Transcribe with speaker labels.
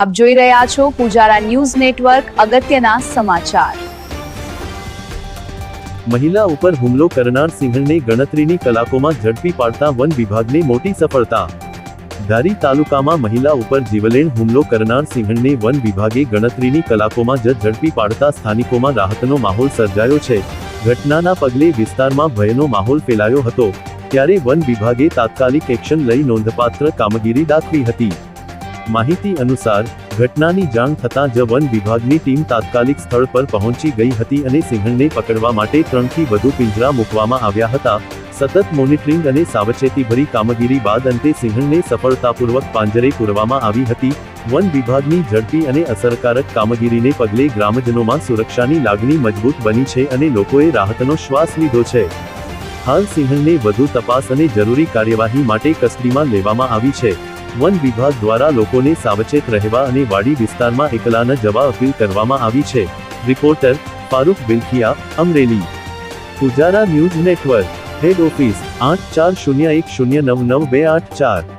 Speaker 1: આપ જોઈ રહ્યા છો પુજારા ન્યૂઝ નેટવર્ક અગત્યના સમાચાર।
Speaker 2: મહિલા ઉપર હુમલો કરનાર સિંહણને ગણતરીની કલાકોમાં ઝડપી પાડતા વન વિભાગને મોટી સફળતા। ધારી તાલુકામાં મહિલા ઉપર જીવલેણ હુમલો કરનાર સિંહણને વન વિભાગે ગણતરીની કલાકોમાં જ ઝડપી પાડતા સ્થાનિકોમાં રાહતનો માહોલ સર્જાયો છે। ઘટનાના પગલે વિસ્તારમાં ભયનો માહોલ ફેલાયો હતો, ત્યારે વન વિભાગે તાત્કાલિક એક્શન લઈ નોંધપાત્ર કામગીરી દાખવી હતી। માહિતી અનુસાર ઘટનાની જાણ થતાં જ વન વિભાગની ટીમ તાત્કાલિક સ્થળ પર પહોંચી ગઈ હતી અને સિંહણને પકડવા માટે 3 થી વધુ પિંજરા મૂકવામાં આવ્યા હતા। સતત મોનિટરિંગ અને સાવચેતીભરી કામગીરી બાદ અંતે સિંહણને સફળતાપૂર્વક પાંજરે પૂરવામાં આવી હતી। વન વિભાગની ઝડપી અને અસરકારક કામગીરીને પગલે ગ્રામજનોમાં સુરક્ષાની લાગણી મજબૂત બની છે અને લોકોએ રાહતનો શ્વાસ લીધો છે। હાલ સિંહણને વધુ તપાસ અને જરૂરી કાર્યવાહી માટે કસ્ટડીમાં લેવામાં આવી છે। વન વિભાગ દ્વારા લોકોને સાવચેત રહેવા અને વાડી વિસ્તારમાં એકલા ન જવા અપીલ કરવામાં આવી છે। Reporter Farooq Bilkhiya, Amreli. Pujara news network, head office 8401099284।